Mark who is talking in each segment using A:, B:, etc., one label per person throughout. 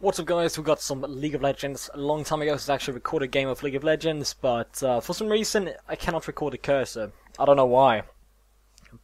A: What's up guys, we got some League of Legends. A long time ago I actually recorded a game of League of Legends, but for some reason I cannot record a cursor. I don't know why.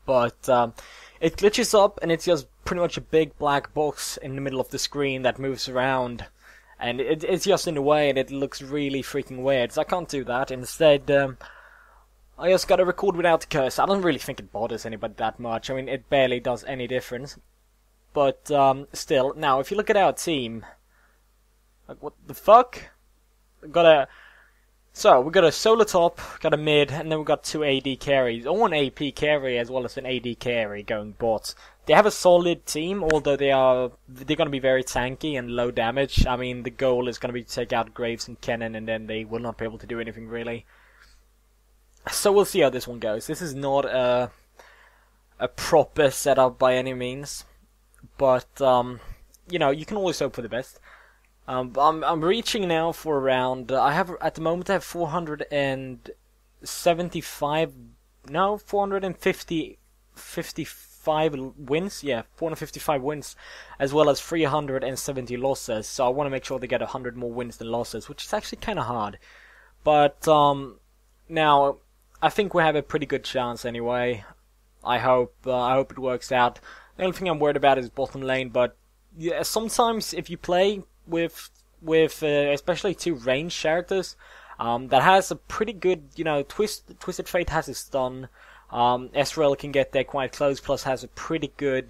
A: But it glitches up and it's just pretty much a big black box in the middle of the screen that moves around. And it's just in the way and it looks really freaking weird, so I can't do that. Instead, I just gotta record without the cursor. I don't really think it bothers anybody that much. I mean, it barely does any difference. But still, now if you look at our team, like what the fuck? We got a solo top, got a mid, and then we got two AD carries, or an AP carry as well as an AD carry going bot. They have a solid team, although they're gonna be very tanky and low damage. I mean, the goal is gonna be to take out Graves and Kennen, and then they will not be able to do anything really. So we'll see how this one goes. This is not a proper setup by any means, but you know, you can always hope for the best. I'm reaching now for around. At the moment I have 455 wins. Yeah, 455 wins, as well as 370 losses. So I want to make sure they get 100 more wins than losses, which is actually kind of hard. But now I think we have a pretty good chance anyway. I hope it works out. The only thing I'm worried about is bottom lane, but yeah, sometimes if you play with especially two ranged characters that has a pretty good, you know, Twisted Fate has his stun. Ezreal can get there quite close, plus has a pretty good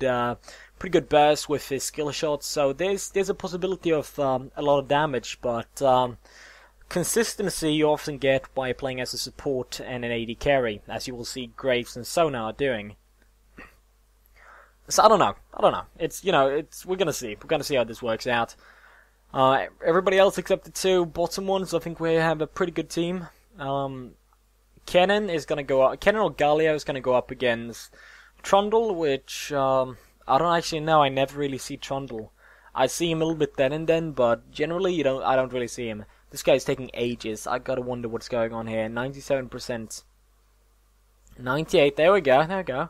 A: burst with his skill shots. So there's a possibility of a lot of damage, but consistency you often get by playing as a support and an AD carry, as you will see Graves and Sona are doing. So I don't know. It's, you know, we're gonna see how this works out. Everybody else except the two bottom ones, I think we have a pretty good team. Kennen is gonna go up. Kennen or Galio is gonna go up against Trundle, which I don't actually know. I never really see Trundle. I see him a little bit then and then, but generally I don't really see him. This guy's taking ages. I gotta wonder what's going on here. 97%, 98. There we go.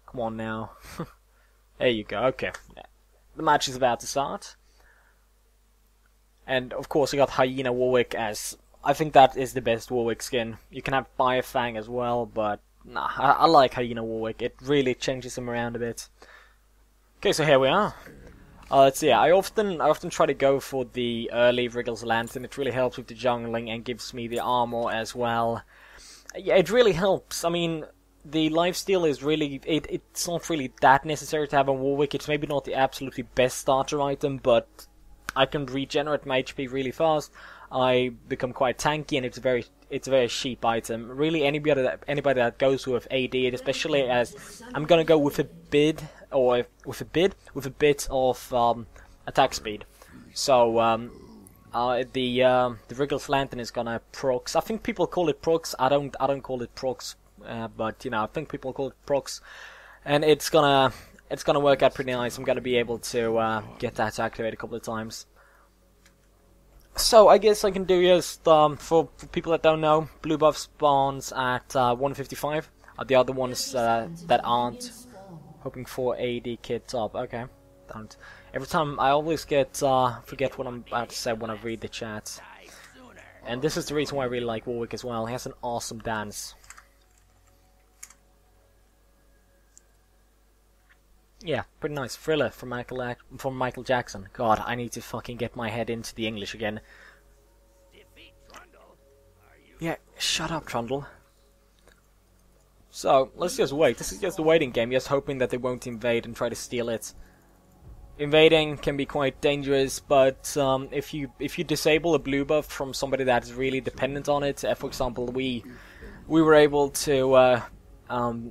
A: Come on now. There you go. Okay. The match is about to start. And of course I got Hyena Warwick, as I think that is the best Warwick skin. You can have Firefang as well, but nah, I like Hyena Warwick. It really changes him around a bit. Okay, so here we are. Let's see. I often try to go for the early Wriggles Lantern. It really helps with the jungling and gives me the armor as well. Yeah, it really helps. I mean, the lifesteal is really, it's not really that necessary to have a Warwick. It's maybe not the absolutely best starter item, but I can regenerate my HP really fast. I become quite tanky, and it's a very cheap item. Really, anybody that goes with AD, especially as I'm gonna go with a bit of attack speed. So the Wriggles Lantern is gonna procs. I think people call it procs. I don't call it procs. But you know, I think people call it procs, and it's gonna work out pretty nice. I'm gonna be able to get that to activate a couple of times. So I guess I can do just for people that don't know, blue buff spawns at 155. The other ones that aren't hoping for AD kit top. Okay, don't. Every time I always get forget what I'm about to say when I read the chat, and this is the reason why I really like Warwick as well. He has an awesome dance. Yeah, pretty nice. Thriller from Michael Jackson. God, I need to fucking get my head into the English again. Yeah, shut up, Trundle. So, let's just wait. This is just a waiting game, just hoping that they won't invade and try to steal it. Invading can be quite dangerous, but if you disable a blue buff from somebody that is really dependent on it, for example, we were able to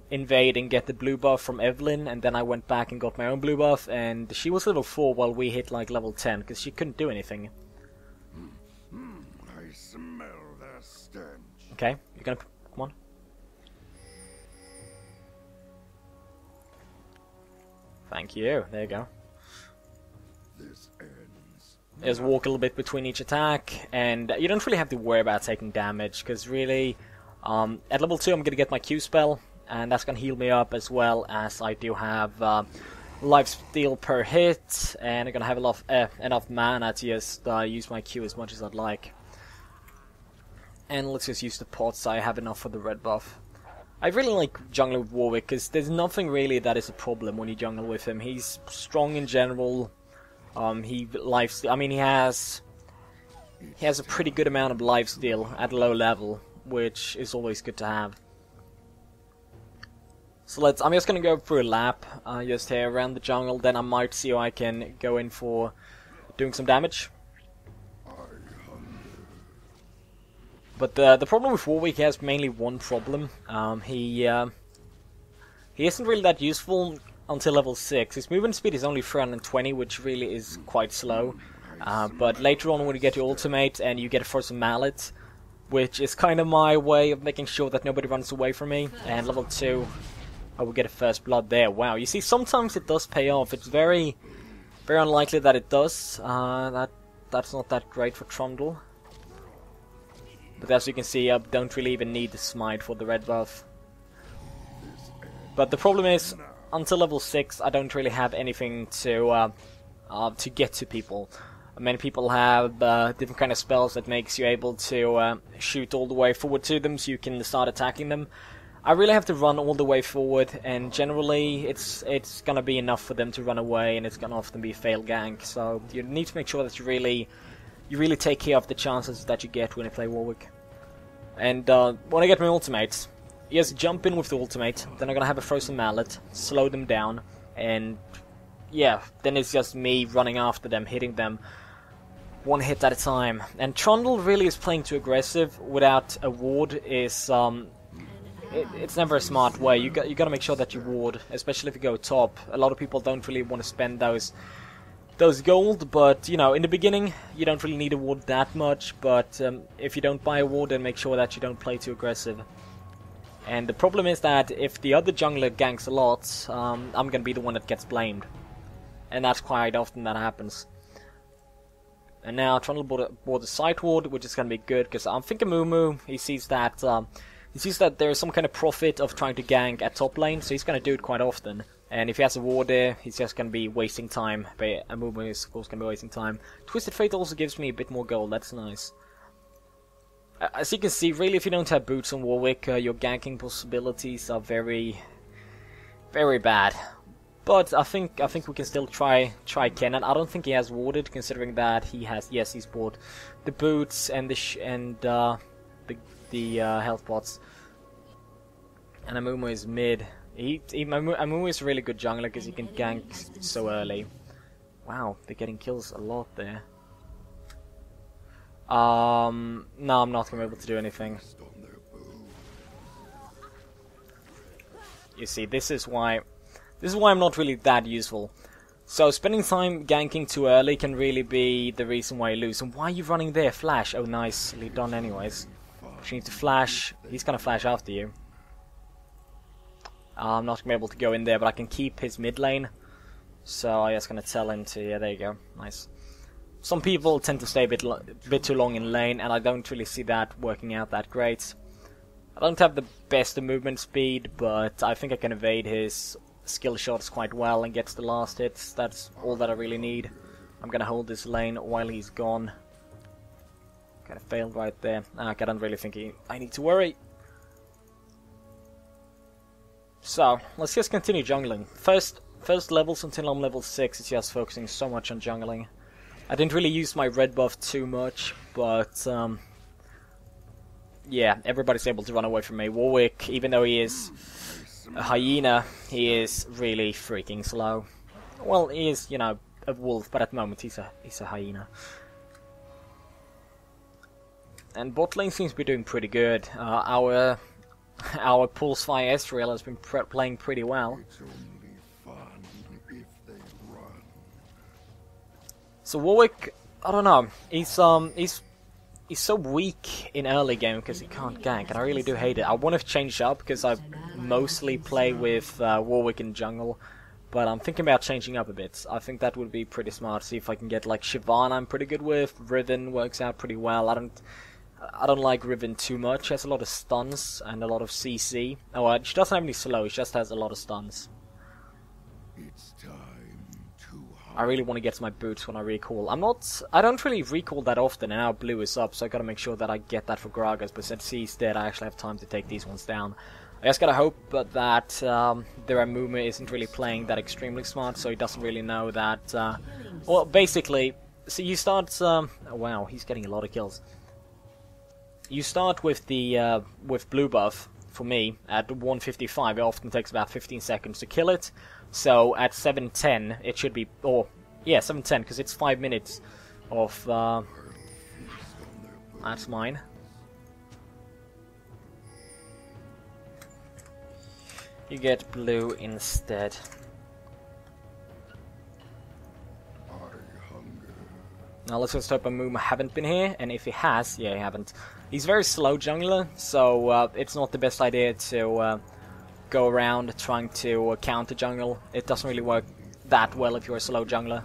A: invade and get the blue buff from Evelyn, and then I went back and got my own blue buff, and she was level 4 while we hit like level 10 because she couldn't do anything.
B: I smell the stench.
A: Okay, you're gonna come on. Thank you. There you go.
B: This ends.
A: Just walk a little bit between each attack, and you don't really have to worry about taking damage because really, at level 2 I'm gonna get my Q spell. And that's going to heal me up, as well as I do have lifesteal per hit, and I'm gonna have enough mana to just use my Q as much as I'd like. And let's just use the pots. I have enough for the red buff. I really like jungling with Warwick because there's nothing really that is a problem when you jungle with him. He's strong in general. He has a pretty good amount of lifesteal at low level, which is always good to have. So I'm just gonna go through a lap, just here around the jungle. Then I might see if I can go in for doing some damage. But the problem with Warwick, he has mainly one problem. He isn't really that useful until level 6. His movement speed is only 320, which really is quite slow. But later on when you get your ultimate and you get a Frozen Mallet, which is kind of my way of making sure that nobody runs away from me, and level 2, I will get a first blood there. Wow, you see, sometimes it does pay off. It's very, very unlikely that it does. That's not that great for Trundle. But as you can see, I don't really even need the smite for the red buff. But the problem is, until level 6, I don't really have anything to get to people. Many people have different kind of spells that makes you able to shoot all the way forward to them, so you can start attacking them. I really have to run all the way forward, and generally it's gonna be enough for them to run away, and it's gonna often be a failed gank. So you need to make sure that you really take care of the chances that you get when you play Warwick. And when I get my ultimate, you just jump in with the ultimate, then I'm gonna have a Frozen Mallet, slow them down, and yeah, then it's just me running after them, hitting them one hit at a time. And Trundle really is playing too aggressive without a ward. It's never a smart way. You gotta make sure that you ward, especially if you go top. A lot of people don't really want to spend those gold, but you know, in the beginning you don't really need a ward that much. But if you don't buy a ward, then make sure that you don't play too aggressive. And the problem is that if the other jungler ganks a lot, I'm gonna be the one that gets blamed, and that's quite often that happens. And now Trundle bought a side ward, which is gonna be good because I'm thinking Mumu. He sees that there's some kind of profit of trying to gank at top lane, so he's gonna do it quite often. And if he has a ward there, he's just going to be wasting time. But Amumu is, of course, going to be wasting time. Twisted Fate also gives me a bit more gold. That's nice. As you can see, really, if you don't have boots on Warwick, your ganking possibilities are very, very bad. But I think we can still try Kennen. I don't think he has warded, considering that he has. Yes, he's bought the boots and the health pots. And Amumu is mid. Amumu is a really good jungler because he can gank so early. Wow, they're getting kills a lot there. No, I'm not gonna be able to do anything. You see, this is why I'm not really that useful. So spending time ganking too early can really be the reason why you lose. And why are you running there? Flash. Oh, nicely done. Anyways, you need to flash. He's gonna flash after you. I'm not going to be able to go in there, but I can keep his mid lane. So I'm just going to tell him to... Yeah, there you go. Nice. Some people tend to stay a bit too long in lane, and I don't really see that working out that great. I don't have the best movement speed, but I think I can evade his skill shots quite well and get the last hits. That's all that I really need. I'm going to hold this lane while he's gone. Kind of failed right there. Okay, I don't really think I need to worry. So, let's just continue jungling. First levels until I'm level 6 is just focusing so much on jungling. I didn't really use my red buff too much, but yeah, everybody's able to run away from me. Warwick, even though he is a hyena, he is really freaking slow. Well, he is, you know, a wolf, but at the moment he's a hyena. And bot lane seems to be doing pretty good. Our Pulsefire Ezreal has been playing pretty well.
B: It's only fun if they run.
A: So Warwick, I don't know, he's so weak in early game because he can't gank, and I really do hate it. I want to change up because I mostly play with Warwick in jungle, but I'm thinking about changing up a bit. I think that would be pretty smart. See if I can get like Shyvana. I'm pretty good with. Riven works out pretty well. I don't like Riven too much. She has a lot of stuns and a lot of CC. Oh, she doesn't have any slow. She just has a lot of stuns.
B: It's time.
A: I really want to get to my boots when I recall. I don't really recall that often, and now blue is up, so I gotta make sure that I get that for Gragas, but since he's dead, I actually have time to take these ones down. I just gotta hope that the Ramumu isn't really playing that extremely smart, so he doesn't really know that, well, basically, so you start, oh wow, he's getting a lot of kills. You start with the, with blue buff, for me, at 155, it often takes about 15 seconds to kill it. So at 710, it should be, or yeah, 710, because it's 5 minutes of, that's mine. You get blue instead. Now let's just hope Ramumu haven't been here, and if he has, yeah, he haven't. He's very slow jungler, so it's not the best idea to go around trying to counter jungle. It doesn't really work that well if you're a slow jungler.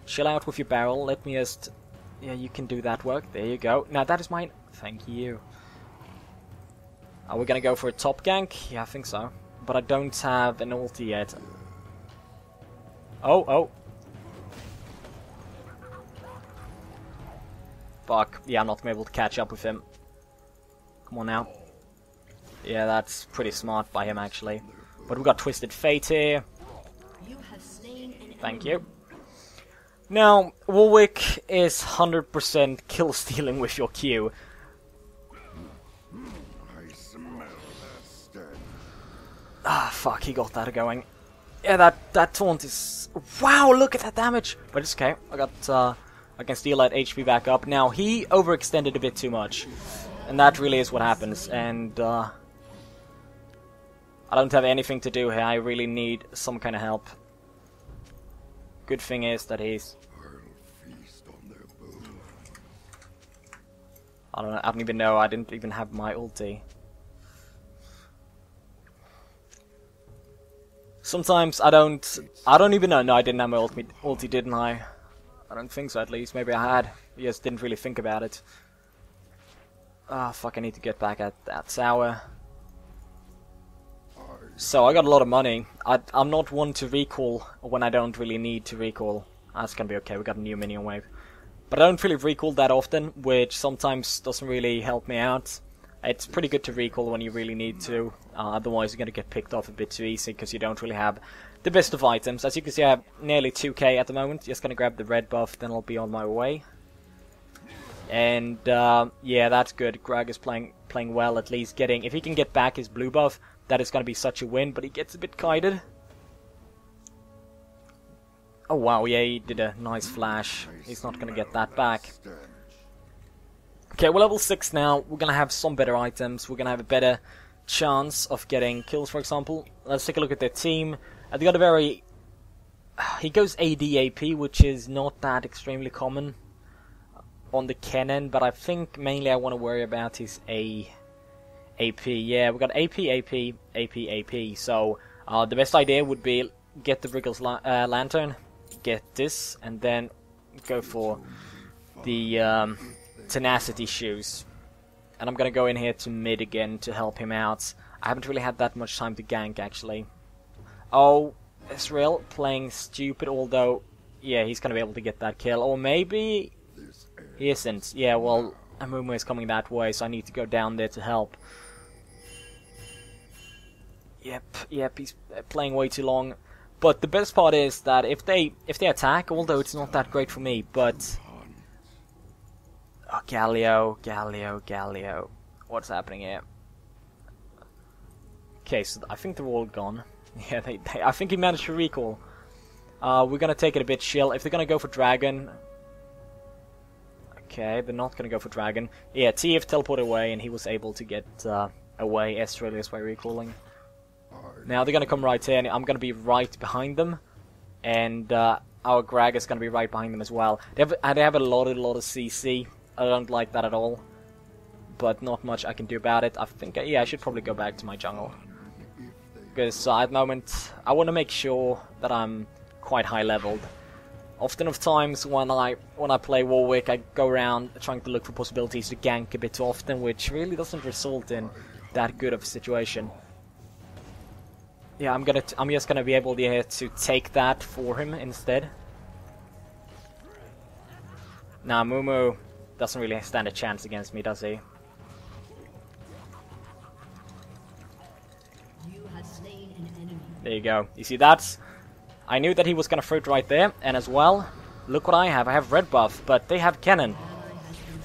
A: Chill out with your barrel, let me just... Yeah, you can do that work, there you go. Now that is mine, thank you. Are we gonna go for a top gank? Yeah, I think so. But I don't have an ulti yet. Oh. Fuck, yeah, I'm not gonna be able to catch up with him. Come on now. Yeah, that's pretty smart by him, actually. But we got Twisted Fate here. Thank you. Now, Warwick is 100% kill stealing with your Q. Ah, fuck, he got that going. Yeah, that taunt is... Wow, look at that damage! But it's okay, I can steal that HP back up. Now, he overextended a bit too much. And that really is what happens, and I don't have anything to do here, I really need some kind of help. Good thing is that he's... I don't even know, I didn't even have my ulti. Sometimes I don't even know, no, I didn't have my ulti, didn't I? I don't think so, at least, maybe I had, I just didn't really think about it. Ah, fuck, I need to get back at that tower. So, I got a lot of money. I'm not one to recall when I don't really need to recall. That's gonna be okay, we got a new minion wave. But I don't really recall that often, which sometimes doesn't really help me out. It's pretty good to recall when you really need to, otherwise you're gonna get picked off a bit too easy, because you don't really have the best of items. As you can see, I have nearly 2k at the moment. Just gonna grab the red buff, then I'll be on my way. And yeah, that's good. Greg is playing well, at least getting... If he can get back his blue buff, that is going to be such a win, but he gets a bit kited. Oh wow, yeah, he did a nice flash. He's not going to get that back. Okay, we're level 6 now. We're going to have some better items. We're going to have a better chance of getting kills, for example. Let's take a look at their team. They got a very... He goes AD AP, which is not that extremely common on the Kennen, but I think mainly I want to worry about his AP. Yeah, we got AP. So the best idea would be get the Wriggles Lantern, get this, and then go for the Tenacity Shoes. And I'm gonna go in here to mid again to help him out. I haven't really had that much time to gank, actually. Oh, Israel playing stupid, although, yeah, he's gonna be able to get that kill. Or maybe... He isn't. Yeah, well, Ramumu is coming that way, so I need to go down there to help. Yep, he's playing way too long. But the best part is that if they attack, although it's not that great for me, but... Oh, Galio. What's happening here? Okay, so I think they're all gone. Yeah, I think he managed to recall. We're gonna take it a bit chill. If they're gonna go for Dragon... Okay, they're not gonna go for Dragon. Yeah, TF teleported away and he was able to get away. Estrelius by recalling. Now they're gonna come right here and I'm gonna be right behind them. And our Greg is gonna be right behind them as well. They have a lot of CC. I don't like that at all. But not much I can do about it. I think, yeah, I should probably go back to my jungle. Because at the moment, I want to make sure that I'm quite high leveled. Often of times when I play Warwick, I go around trying to look for possibilities to gank a bit too often, which really doesn't result in that good of a situation. Yeah, I'm just gonna be able to take that for him instead. Nah, Mumu doesn't really stand a chance against me, does he? There you go. You see, that's... I knew that he was gonna fruit right there, and as well, look what I have. I have red buff, but they have cannon.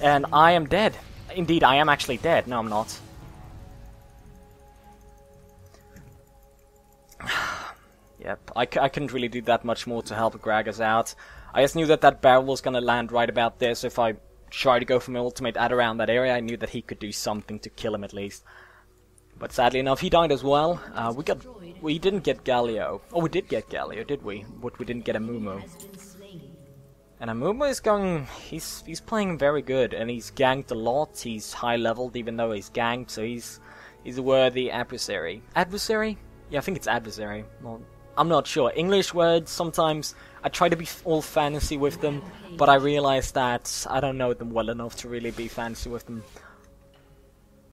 A: And I am dead. Indeed, I am actually dead. No, I'm not. Yep, I couldn't really do that much more to help Gragas out. I just knew that that barrel was gonna land right about there, so if I tried to go for my ultimate at around that area, I knew that he could do something to kill him at least. But sadly enough, he died as well. We didn't get Galio. Oh, we did get Galio, did we? But we didn't get a Mumu. And Amumu is going... He's playing very good, and he's ganked a lot. He's high-leveled, even though he's ganked, so he's a worthy adversary. Adversary? Yeah, I think it's adversary. Well, I'm not sure. English words, sometimes I try to be all fantasy with them, but I realize that I don't know them well enough to really be fancy with them.